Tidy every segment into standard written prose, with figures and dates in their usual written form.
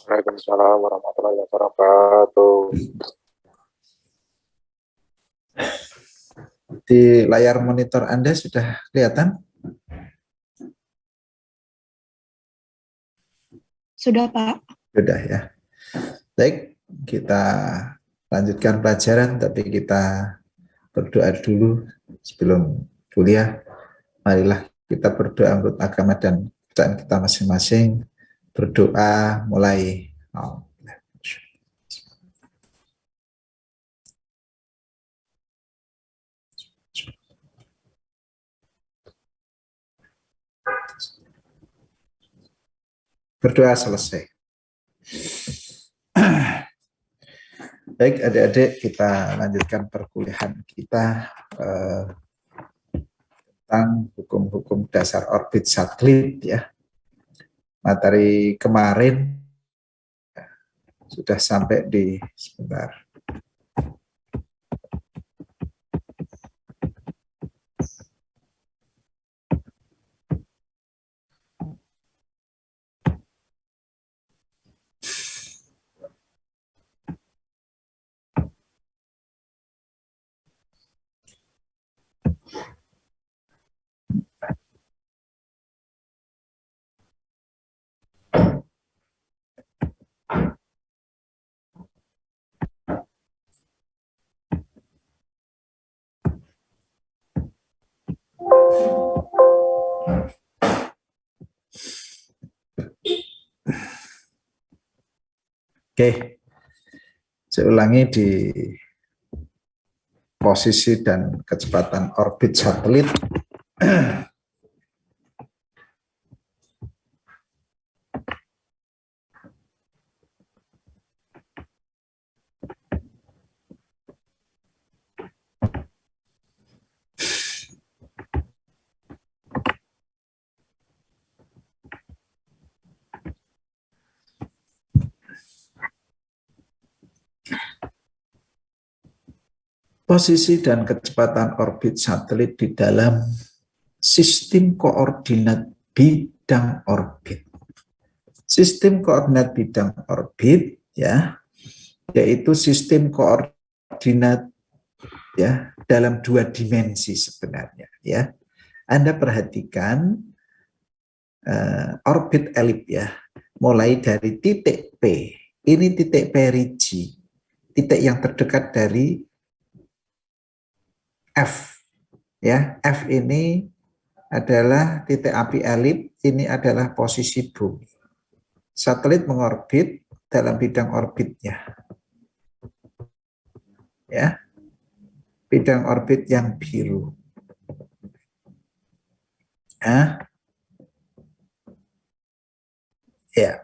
Waalaikumsalam warahmatullahi wabarakatuh. Di layar monitor Anda sudah kelihatan? Sudah, Pak. Sudah ya. Baik, kita lanjutkan pelajaran, tapi kita berdoa dulu sebelum kuliah. Marilah kita berdoa menurut agama dan kepercayaan kita masing-masing. Berdoa mulai. Berdoa selesai. Baik, adik-adik, kita lanjutkan perkuliahan kita tentang hukum-hukum dasar orbit satelit ya. Materi kemarin sudah sampai di sebentar. Oke, saya ulangi di posisi dan kecepatan orbit satelit. Posisi dan kecepatan orbit satelit di dalam sistem koordinat bidang orbit. Sistem koordinat bidang orbit ya, yaitu sistem koordinat ya dalam dua dimensi sebenarnya ya. Anda perhatikan orbit elip ya, mulai dari titik P, ini titik perigi, titik yang terdekat dari F ya. F ini adalah titik api elip, ini adalah posisi bumi. Satelit mengorbit dalam bidang orbitnya ya, bidang orbit yang biru ya.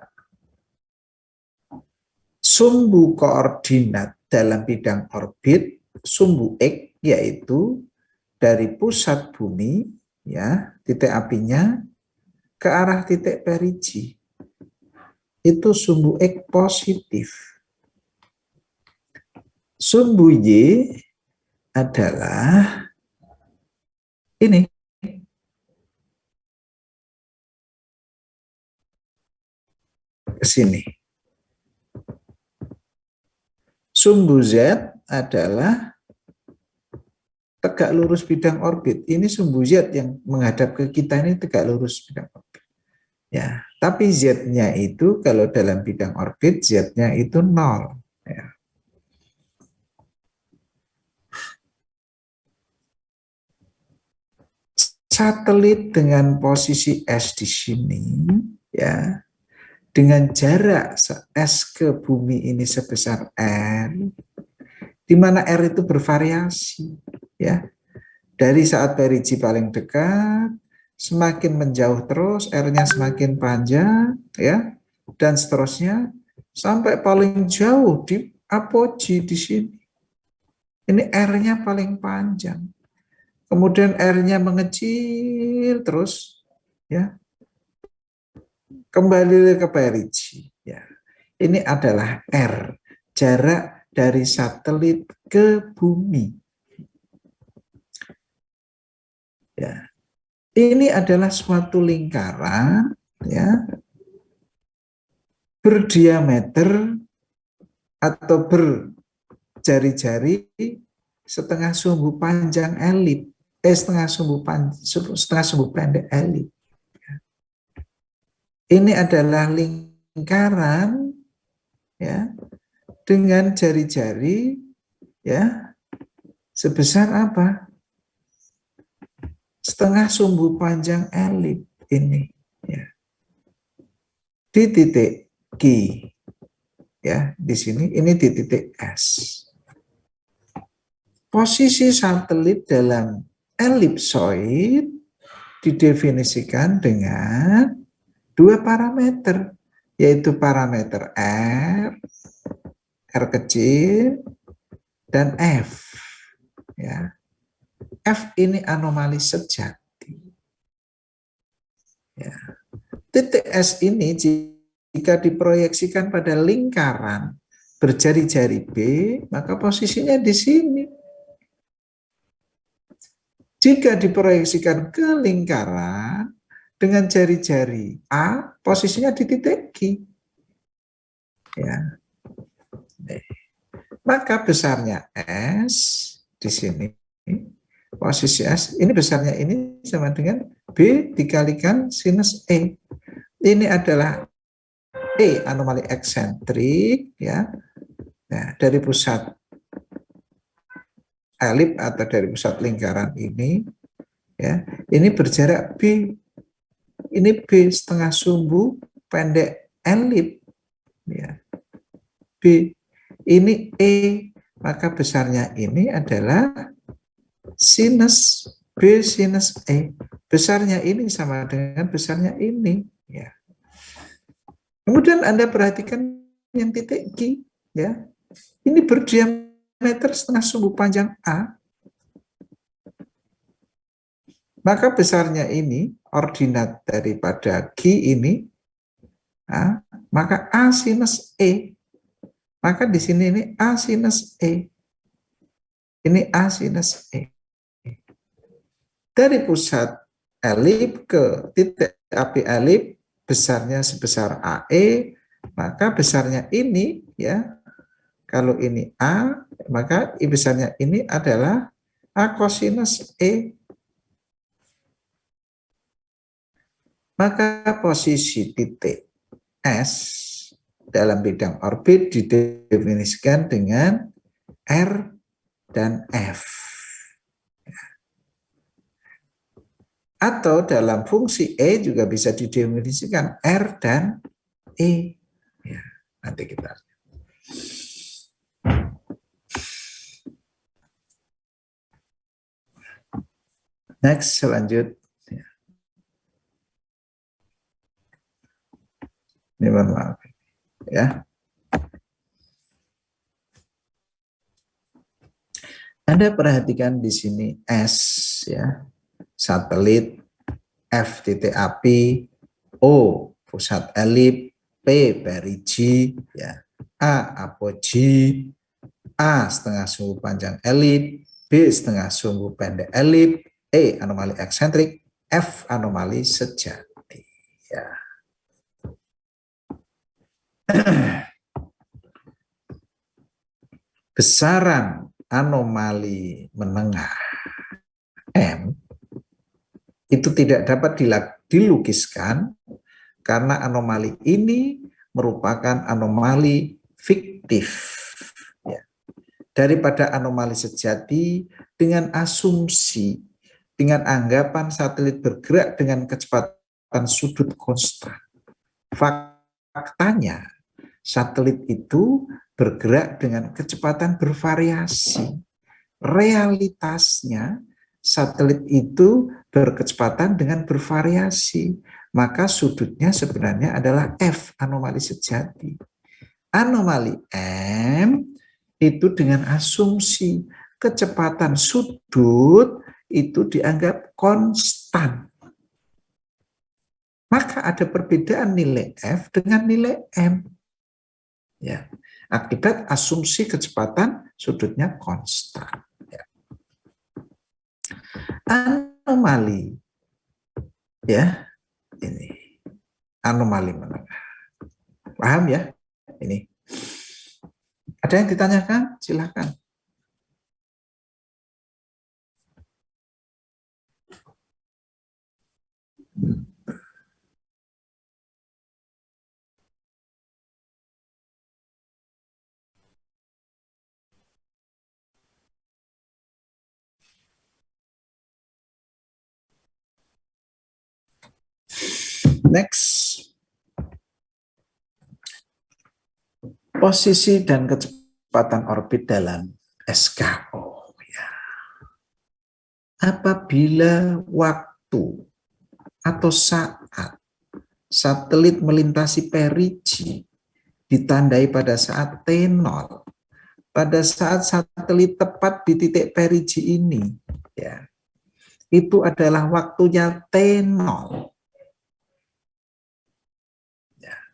Sumbu koordinat dalam bidang orbit, sumbu X, yaitu dari pusat bumi ya, titik apinya ke arah titik perigi, itu sumbu X positif. Sumbu Y adalah ini, ke sini. Sumbu Z adalah tegak lurus bidang orbit. Ini sumbu Z yang menghadap ke kita, ini tegak lurus bidang orbit. Ya, tapi Z-nya itu kalau dalam bidang orbit, Z-nya itu 0. Ya. Satelit dengan posisi S di sini, ya, dengan jarak S ke bumi ini sebesar R, di mana R itu bervariasi, ya. Dari saat perigi paling dekat, semakin menjauh terus, R-nya semakin panjang, ya, dan seterusnya sampai paling jauh di apogee di sini. Ini R-nya paling panjang. Kemudian R-nya mengecil terus, ya, kembali ke perigi. Ya. Ini adalah R, jarak dari satelit ke bumi. Ya. Ini adalah suatu lingkaran, ya, berdiameter atau berjari-jari setengah sumbu panjang elip, setengah sumbu pendek elip. Ini adalah lingkaran ya dengan jari-jari ya sebesar apa? Setengah sumbu panjang elip ini ya. Di titik Q ya, di sini ini di titik S. Posisi satelit dalam elipsoid didefinisikan dengan dua parameter, yaitu parameter R kecil, dan F. Ya. F ini anomali sejati. Ya. Titik S ini jika diproyeksikan pada lingkaran berjari-jari B, maka posisinya di sini. Jika diproyeksikan ke lingkaran dengan jari-jari A, posisinya di titik Q. Ya. Maka besarnya S di sini, posisi S, ini besarnya ini sama dengan B dikalikan sinus E. Ini adalah E, anomali eksentrik, ya. Nah, dari pusat elip atau dari pusat lingkaran ini, ya, ini berjarak B. Ini B setengah sumbu pendek elip, ya. B. Ini E, maka besarnya ini adalah sinus B sinus E. Besarnya ini sama dengan besarnya ini, ya. Kemudian Anda perhatikan yang titik Q, ya. Ini berdiameter setengah sumbu panjang A. Maka besarnya ini ordinat daripada Q ini, maka A sinus E. Maka di sini ini A sinus E. Ini A sinus E. Dari pusat elip ke titik api elip, besarnya sebesar AE, maka besarnya ini, ya, kalau ini A, maka besarnya ini adalah A kosinus E. Maka posisi titik S dalam bidang orbit didefinisikan dengan R dan F. Atau dalam fungsi E juga bisa didefinisikan R dan E. Ya, nanti kita. Next, selanjutnya. Ini mohon maaf. Ya. Anda perhatikan di sini S, ya, satelit, F titik api, O pusat elip, P perigi, ya, A apogi, A setengah sumbu panjang elip, B setengah sumbu pendek elip, E anomali eksentrik, F anomali sejati. Ya. Besaran anomali menengah M itu tidak dapat dilukiskan karena anomali ini merupakan anomali fiktif. Ya. Daripada anomali sejati dengan asumsi, dengan anggapan satelit bergerak dengan kecepatan sudut konstan. Faktanya, satelit itu bergerak dengan kecepatan bervariasi. Realitasnya, satelit itu berkecepatan dengan bervariasi. Maka sudutnya sebenarnya adalah F, anomali sejati. Anomali M itu dengan asumsi kecepatan sudut itu dianggap konstan. Maka ada perbedaan nilai F dengan nilai M. Ya, akibat asumsi kecepatan sudutnya konstan. Ya. Anomali, ya, ini anomali menengah. Paham ya? Ini. Ada yang ditanyakan? Silakan. Next. Posisi dan kecepatan orbit dalam SKO. Ya. Apabila waktu atau saat satelit melintasi perigi ditandai pada saat T0, pada saat satelit tepat di titik perigi ini, ya, itu adalah waktunya T0.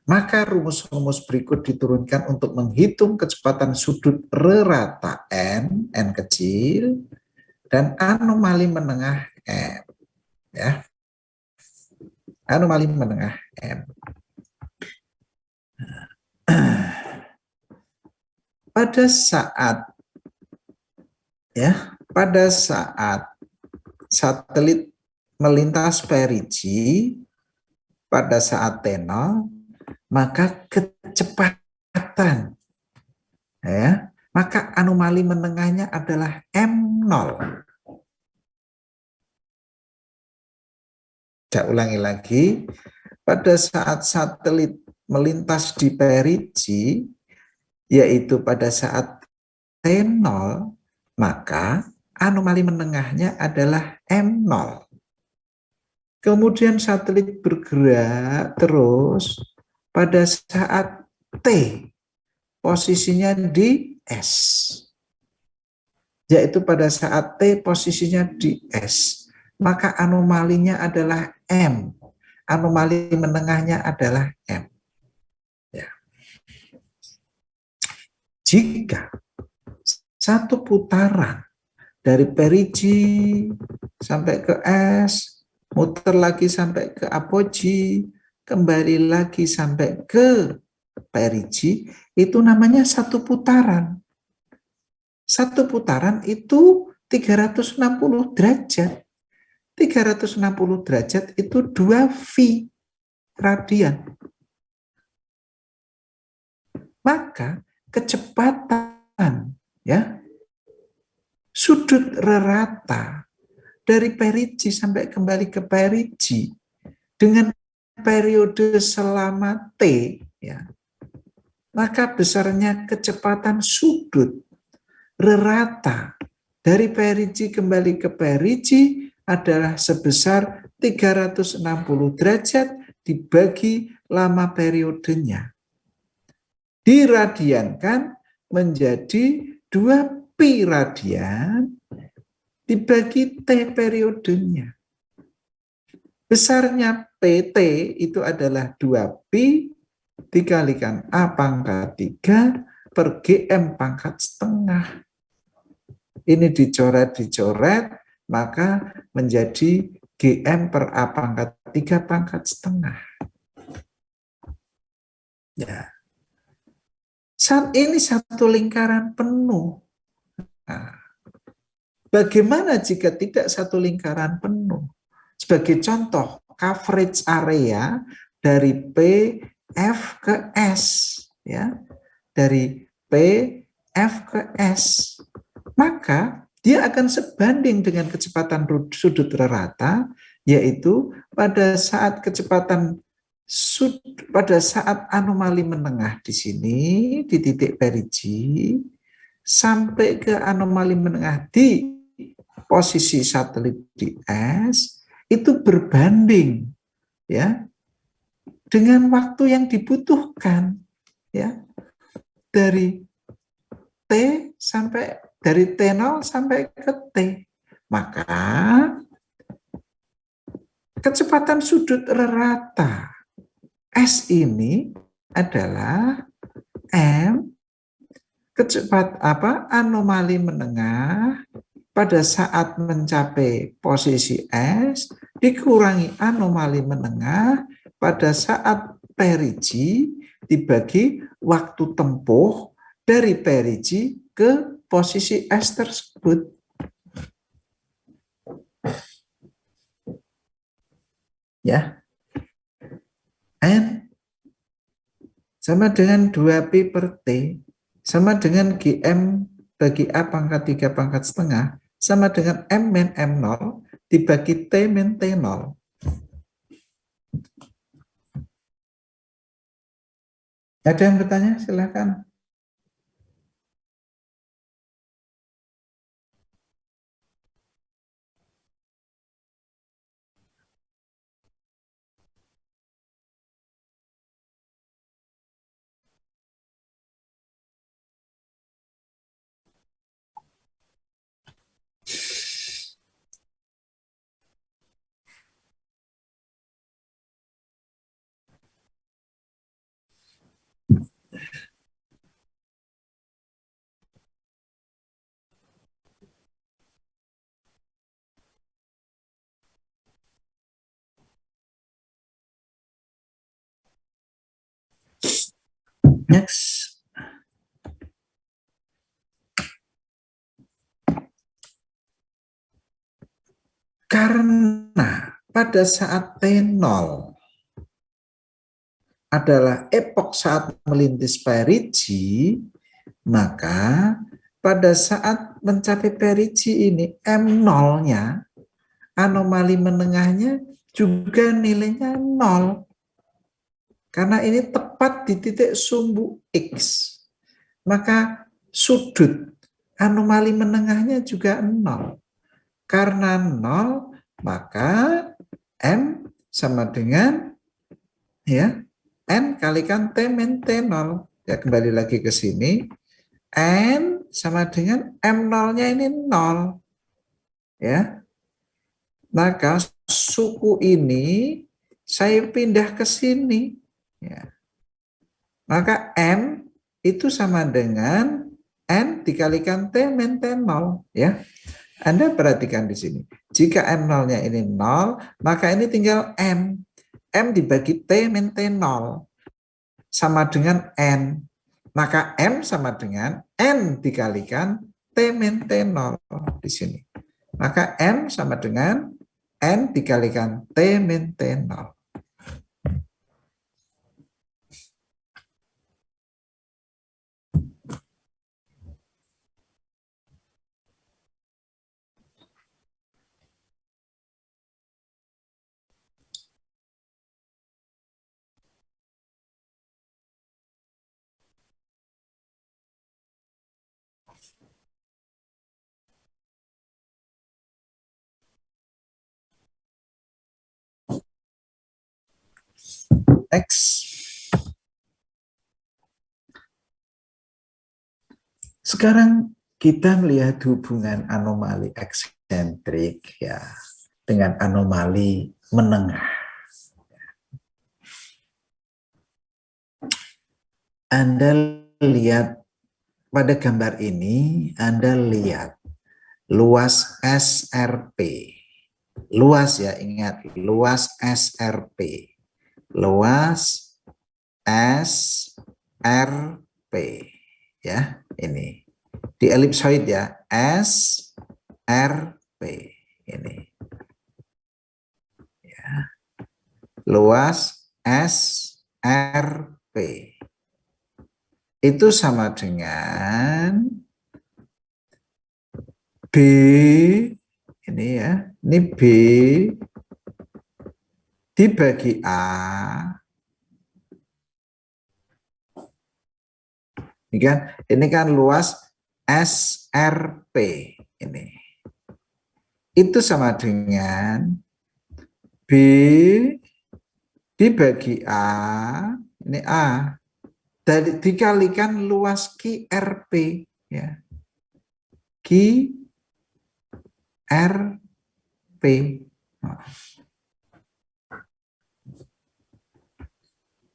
Maka rumus-rumus berikut diturunkan untuk menghitung kecepatan sudut rerata n kecil, dan anomali menengah M. Ya. Anomali menengah M. Pada saat satelit melintas perigi pada saat T0, maka kecepatan, ya, maka anomali menengahnya adalah M0. Saya ulangi lagi, pada saat satelit melintas di perigi, yaitu pada saat T0, maka anomali menengahnya adalah M0. Kemudian satelit bergerak terus pada saat T, posisinya di S. Yaitu pada saat T posisinya di S. Maka anomalinya adalah M. Anomali menengahnya adalah M. Ya. Jika satu putaran dari perigi sampai ke S, muter lagi sampai ke apogee, kembali lagi sampai ke perigi, itu namanya satu putaran. Satu putaran itu 360 derajat. 360 derajat itu 2 V radian. Maka kecepatan, ya, sudut rerata dari perigi sampai kembali ke perigi dengan periode selama T, ya, maka besarnya kecepatan sudut rerata dari perigi kembali ke perigi adalah sebesar 360 derajat dibagi lama periodenya. Diradiankan menjadi 2 pi radian dibagi T periodenya. Besarnya PT itu adalah 2 pi dikalikan A pangkat 3 per GM pangkat setengah. Ini dicoret, maka menjadi GM per A pangkat 3 pangkat setengah. Ya. Saat ini satu lingkaran penuh. Nah, bagaimana jika tidak satu lingkaran penuh? Sebagai contoh, coverage area dari P, F ke S. Ya. Dari P, F ke S. Maka dia akan sebanding dengan kecepatan sudut rerata, yaitu pada saat pada saat anomali menengah di sini, di titik perigi, sampai ke anomali menengah di posisi satelit di S, itu berbanding, ya, dengan waktu yang dibutuhkan, ya, dari T sampai dari T0 sampai ke T. Maka kecepatan sudut rerata S ini adalah M anomali menengah pada saat mencapai posisi S dikurangi anomali menengah pada saat perigi dibagi waktu tempuh dari perigi ke posisi S tersebut. Ya. N sama dengan 2P per T sama dengan GM bagi A pangkat 3 pangkat setengah sama dengan M min M0 dibagi T min T0. Ada yang bertanya? Silakan. Next. Karena pada saat T0 adalah epok saat melintis perigi, maka pada saat mencapai perigi ini M0-nya, anomali menengahnya juga nilainya 0. Karena ini tepat di titik sumbu X. Maka sudut anomali menengahnya juga 0. Karena 0, maka M sama dengan ya N kalikan T min T0. Ya, kembali lagi ke sini. N sama dengan M0-nya ini 0. Ya. Maka suku ini saya pindah ke sini. Ya. Maka M itu sama dengan N dikalikan T min T0. Ya. Anda perhatikan di sini. Jika M0-nya ini 0, maka ini tinggal M. M dibagi T min T0 sama dengan N. Maka M sama dengan N dikalikan T min T0 di sini. Maka M sama dengan N dikalikan T min T0. Next. Sekarang kita melihat hubungan anomali eksentrik ya dengan anomali menengah. Anda lihat pada gambar ini, Anda lihat luas SRP. Luas ya, ingat, luas SRP. Luas SRP. Ya, ini. Di elipsoid ya, SRP. Ini. Ya. Luas SRP. Itu sama dengan B, ini ya, ini B dibagi A, ini kan luas SRP, ini. Itu sama dengan B dibagi A, ini A, dikalikan luas QRP, ya. QRP.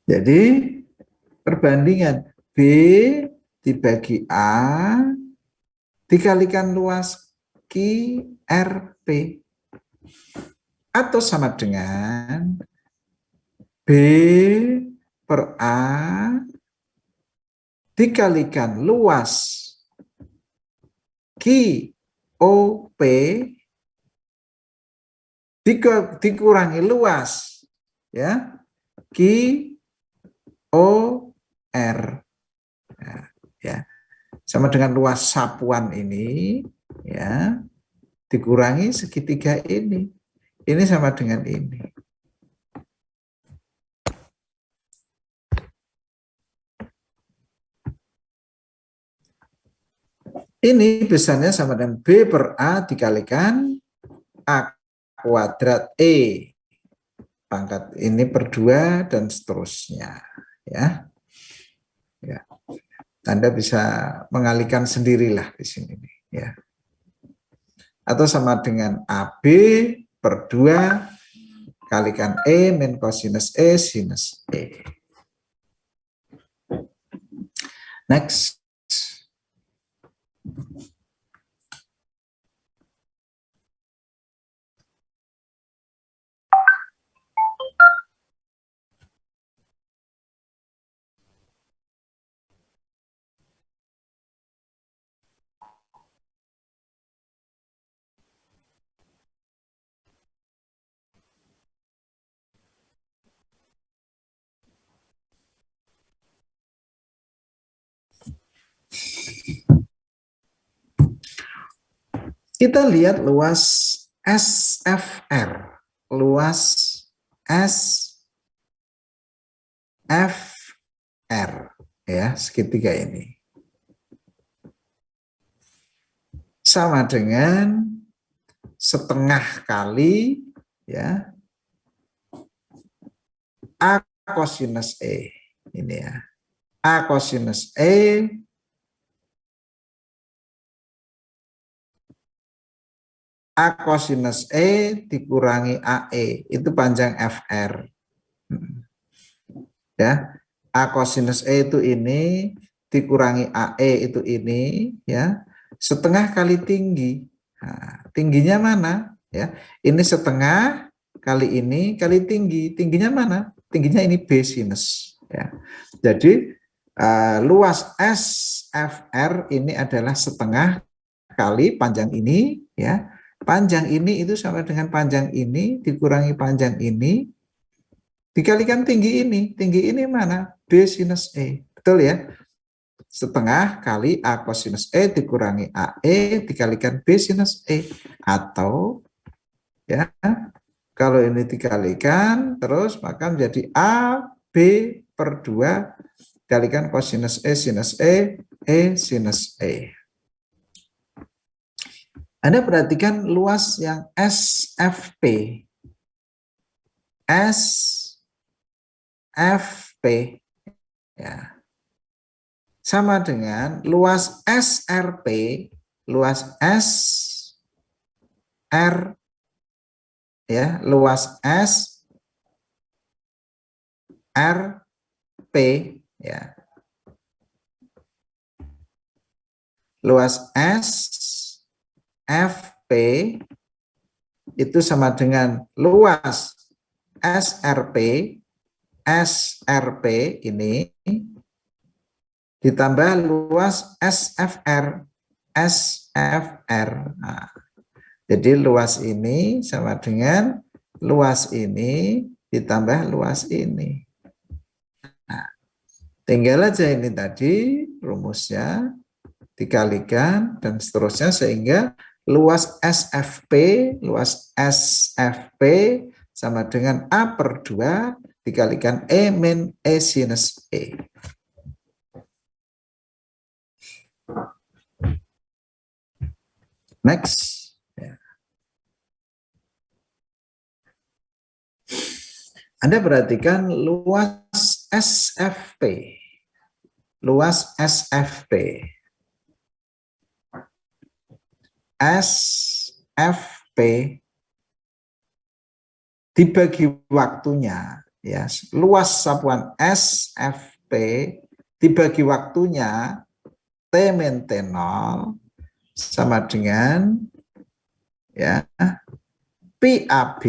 Jadi perbandingan B dibagi A dikalikan luas QRP atau sama dengan B per A dikalikan luas QOP dikurangi luas ya QOR ya sama dengan luas sapuan ini ya dikurangi segitiga ini sama dengan ini. Ini besarnya sama dengan B per A dikalikan A kuadrat E pangkat ini per 2 dan seterusnya ya. Ya. Anda bisa mengalihkan sendirilah di sini ya. Atau sama dengan AB per 2 kalikan E min kosinus E sinus E. Next. Kita lihat luas SFR, luas SFR ya, segitiga ini. Sama dengan setengah kali ya A kosinus E. Ini ya. A kosinus E A kosinus E dikurangi AE, itu panjang FR. Ya, A kosinus E itu ini, dikurangi AE itu ini, ya, setengah kali tinggi. Nah, tingginya mana? Ya, ini setengah kali ini kali tinggi. Tingginya mana? Tingginya ini B sinus. Ya. Jadi, luas SFR ini adalah setengah kali panjang ini, ya. Panjang ini itu sama dengan panjang ini dikurangi panjang ini dikalikan tinggi ini. Tinggi ini mana? B sinus E. Betul ya? Setengah kali A kosinus E dikurangi AE dikalikan B sinus E. Atau ya kalau ini dikalikan terus maka menjadi AB per 2 dikalikan kosinus E sinus E sinus E. Anda perhatikan luas yang SFP. SFP ya. Sama dengan luas SRP, luas SR ya, luas SRP ya. Luas SFP itu sama dengan luas SRP ini ditambah luas SFR. Nah, jadi luas ini sama dengan luas ini ditambah luas ini. Nah, tinggal aja ini tadi rumusnya dikalikan dan seterusnya sehingga luas SFP sama dengan A per 2 dikalikan E min E sinus E. Next. Ya. Anda perhatikan luas SFP. Luas SFP. SFP dibagi waktunya ya, luas sapuan SFP dibagi waktunya T min T0 sama dengan ya PAB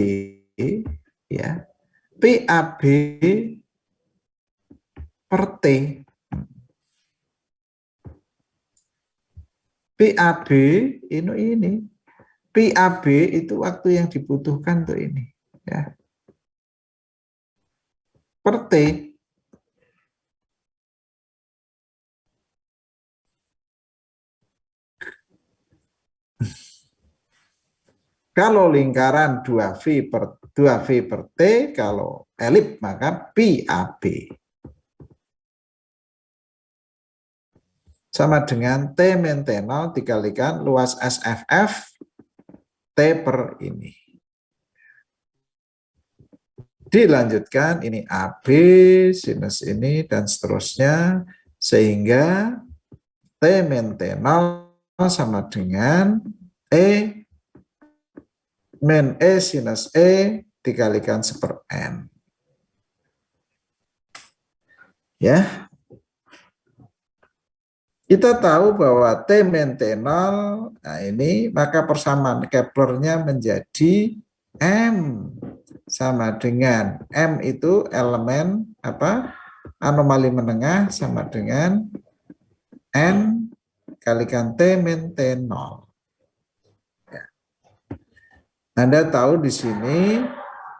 ya. PAB per T. PAB ini. PAB itu waktu yang dibutuhkan tuh ini. Ya. Per T. Kalau lingkaran 2V per T, kalau elip maka PAB. Sama dengan T min T0 dikalikan luas SFF T per ini. Dilanjutkan ini AB, sinus ini, dan seterusnya. Sehingga T min T0 sama dengan E min E sinus E dikalikan 1/N. Ya. Kita tahu bahwa T min T0, nah ini maka persamaan Keplernya menjadi M sama dengan M itu elemen apa? Anomali menengah sama dengan N kalikan T min T0. Ya. Anda tahu di sini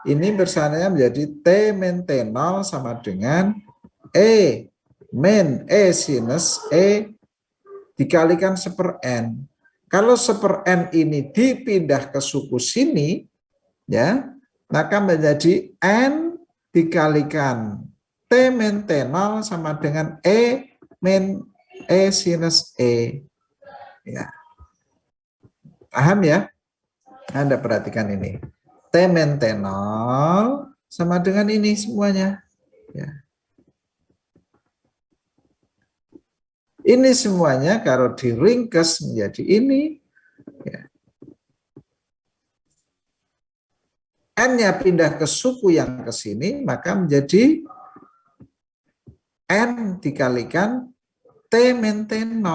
ini bersananya menjadi T min T0 sama dengan E min E sinus E dikalikan 1/N. Kalau 1/N ini dipindah ke suku sini, ya, maka menjadi N dikalikan T min T0 sama dengan E min E sinus E. Ya. Paham ya? Anda perhatikan ini. T min T0 sama dengan ini semuanya. Ya. Ini semuanya kalau diringkas menjadi ini, ya. N-nya pindah ke suku yang ke sini, maka menjadi N dikalikan T min T0.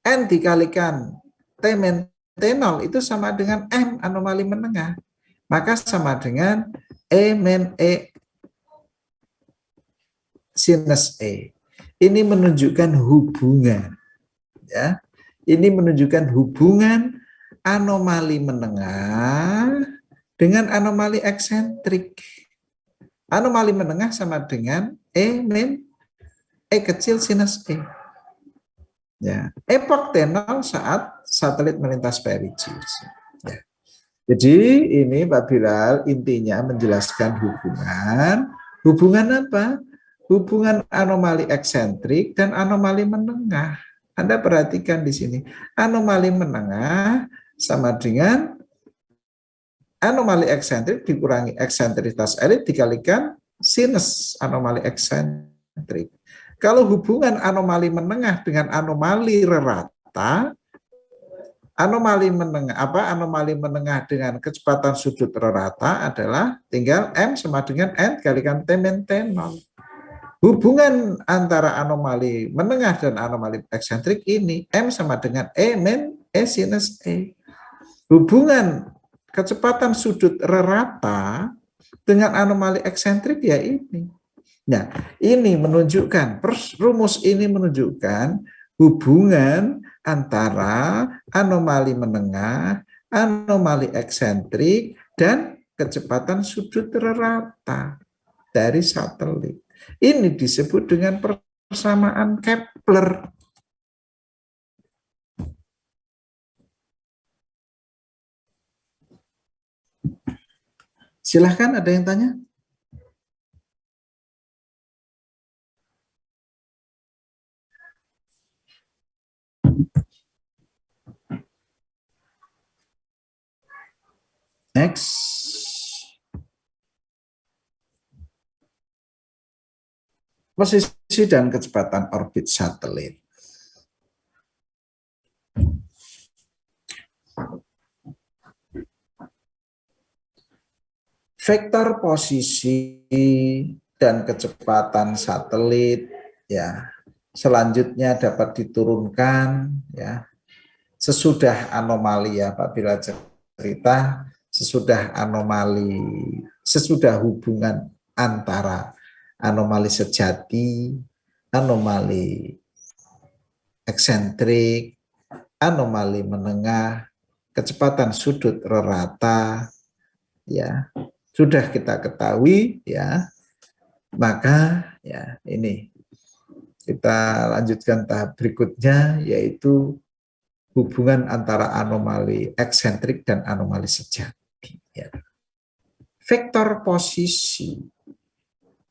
N dikalikan T min T0 itu sama dengan M, anomali menengah. Maka sama dengan E min E sinus E. Ini menunjukkan hubungan, ya. Ini menunjukkan hubungan anomali menengah dengan anomali eksentrik. Anomali menengah sama dengan E min E kecil sinus E. Ya, epok T0 saat satelit melintas perigee. Ya. Jadi ini Pak Bilal intinya menjelaskan hubungan apa? Hubungan anomali eksentrik dan anomali menengah. Anda perhatikan di sini. Anomali menengah sama dengan anomali eksentrik dikurangi eksentrikitas elit dikalikan sinus anomali eksentrik. Kalau hubungan anomali menengah dengan anomali rata, anomali menengah dengan kecepatan sudut rata adalah tinggal M sama dengan N kalikan T min T0. Hubungan antara anomali menengah dan anomali eksentrik ini M sama dengan E min E sinus E. Hubungan kecepatan sudut rata dengan anomali eksentrik ya ini. Nah, ini menunjukkan, rumus ini menunjukkan hubungan antara anomali menengah, anomali eksentrik, dan kecepatan sudut rata dari satelit. Ini disebut dengan persamaan Kepler. Silahkan, ada yang tanya? Next. Posisi dan kecepatan orbit satelit. Vektor posisi dan kecepatan satelit ya selanjutnya dapat diturunkan ya sesudah anomali ya Pak Bila sesudah hubungan antara anomali sejati, anomali eksentrik, anomali menengah, kecepatan sudut rata, ya sudah kita ketahui, ya maka ya ini kita lanjutkan tahap berikutnya, yaitu hubungan antara anomali eksentrik dan anomali sejati. Ya. Vektor posisi,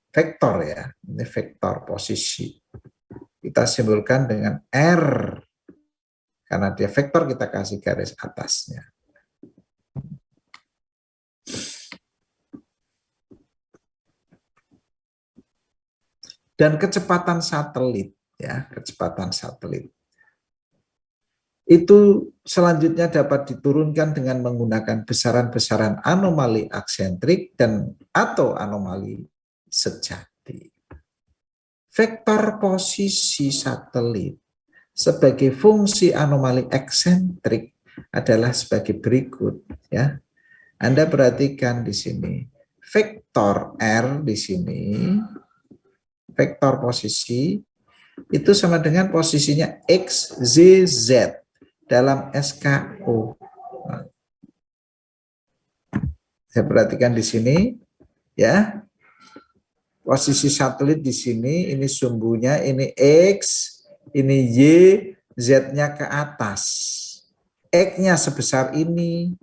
vektor ya, ini vektor posisi. Kita simbolkan dengan R, karena dia vektor kita kasih garis atasnya. Dan kecepatan satelit, ya, kecepatan satelit. Itu selanjutnya dapat diturunkan dengan menggunakan besaran-besaran anomali eksentrik dan atau anomali sejati. Vektor posisi satelit sebagai fungsi anomali eksentrik adalah sebagai berikut, ya. Anda perhatikan di sini, vektor R di sini, vektor posisi itu sama dengan posisinya X, Z, Z dalam SKO. Nah, saya perhatikan di sini, ya. Posisi satelit di sini, ini sumbunya, ini X, ini Y, Z-nya ke atas. X-nya sebesar ini,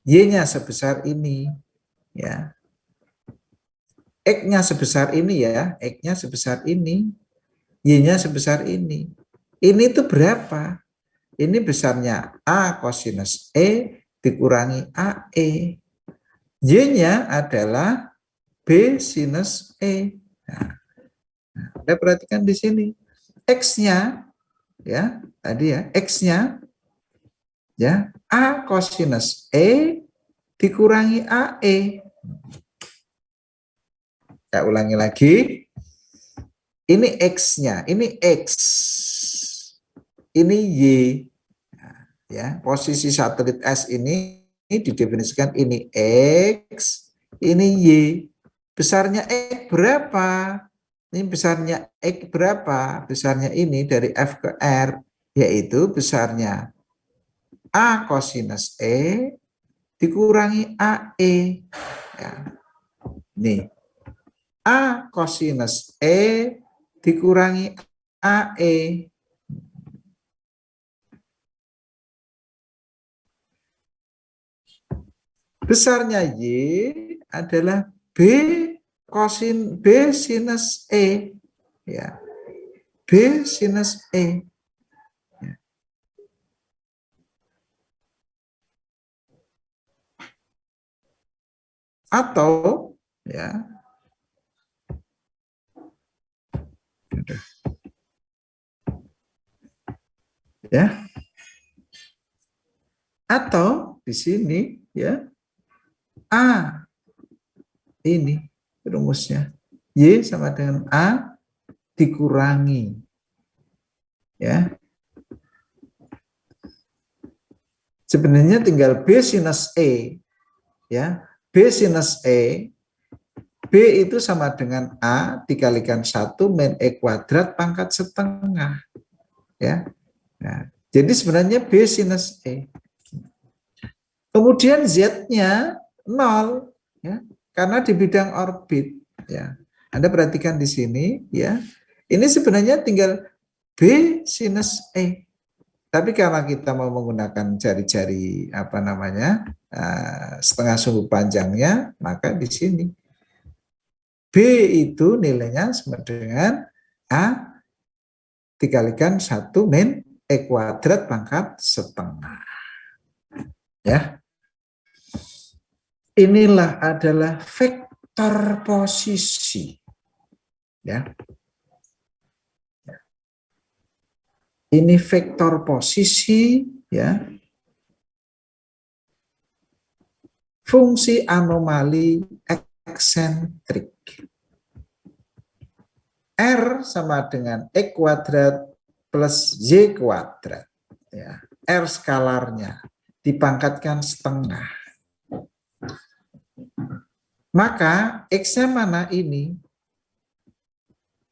Y-nya sebesar ini, ya. X-nya sebesar ini ya, X-nya sebesar ini, Y-nya sebesar ini. Ini tuh berapa? Ini besarnya A kosinus E dikurangi AE. Y-nya adalah B sinus E. Nah, Anda perhatikan di sini. X-nya, ya, tadi ya, X-nya, ya, A kosinus E dikurangi AE. Saya ulangi lagi. Ini X-nya, ini X. Ini Y. Nah, ya, posisi satelit S ini didefinisikan ini X, ini Y. Besarnya X berapa? Ini besarnya X berapa? Besarnya ini dari F ke R, yaitu besarnya A kosinus E dikurangi AE. Ya. Nih, A kosinus E dikurangi AE. Besarnya Y adalah B sinus E, ya, B sinus E. Ya. Atau, ya, ya, atau di sini, ya, A ini rumusnya, Y sama dengan A dikurangi, ya. Sebenarnya tinggal B sinus E, ya. B sinus E, B itu sama dengan A dikalikan 1 min E kuadrat pangkat setengah, ya. Nah, jadi sebenarnya B sinus E. Kemudian Z-nya 0, ya, karena di bidang orbit, ya. Anda perhatikan di sini, ya. Ini sebenarnya tinggal B sinus E. Tapi karena kita mau menggunakan jari-jari apa namanya, setengah sumbu panjangnya, maka di sini B itu nilainya sama dengan A dikalikan 1 min E kuadrat pangkat setengah. Ya. Inilah adalah vektor posisi. Ya. Ini vektor posisi, ya. Fungsi anomali eksentrik. R sama dengan E kuadrat plus Y kuadrat. Ya. R skalarnya dipangkatkan setengah. Maka X-nya mana ini?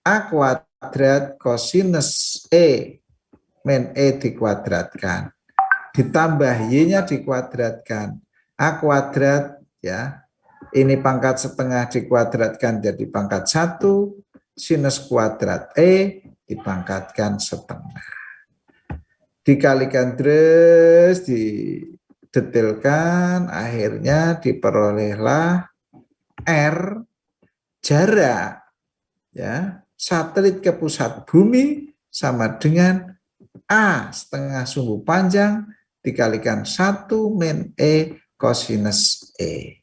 A kuadrat kosinus E min E dikuadratkan. Ditambah Y-nya dikuadratkan. A kuadrat ya. Ini pangkat setengah dikuadratkan jadi pangkat 1. Sinus kuadrat E dipangkatkan setengah. Dikalikan terus, didetailkan, akhirnya diperolehlah R jarak ya satelit ke pusat bumi sama dengan A setengah sumbu panjang dikalikan 1 min E kosinus E.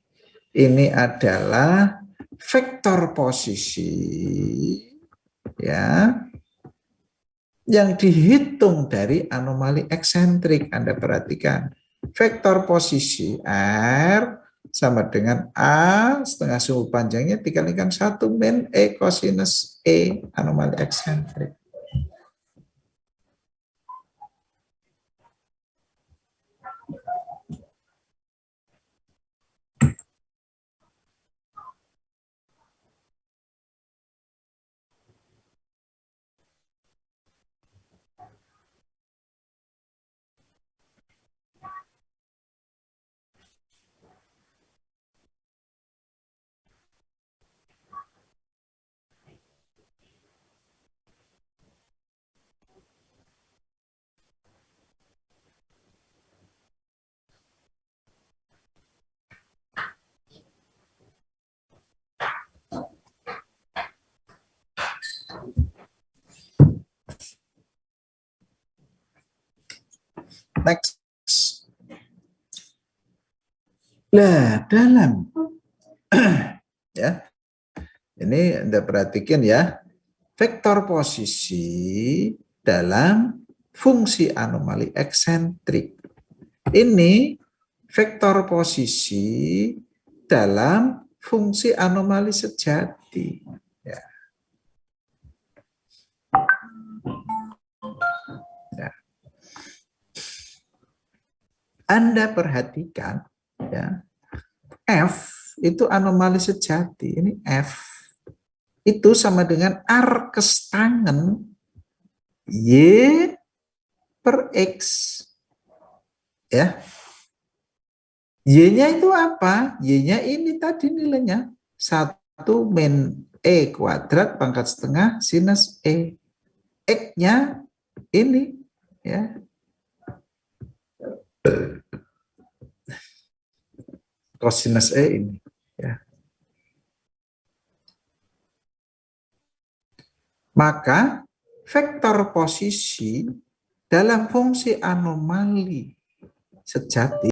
Ini adalah vektor posisi ya yang dihitung dari anomali eksentrik. Anda perhatikan vektor posisi R sama dengan A setengah sumbu panjangnya dikalikan 1 min E kosinus E anomali eksentrik. Next. Lah, dalam ya. Ini Anda perhatikan ya. Vektor posisi dalam fungsi anomali eksentrik. Ini vektor posisi dalam fungsi anomali sejati. Ya. Ya. Anda perhatikan ya, F itu anomali sejati. Ini F itu sama dengan arkes tangen Y per X. Ya. Y-nya itu apa? Y-nya ini tadi nilainya 1 min E kuadrat pangkat setengah sinus E. X-nya ini ya. Kosinus E ini ya. Maka vektor posisi dalam fungsi anomali sejati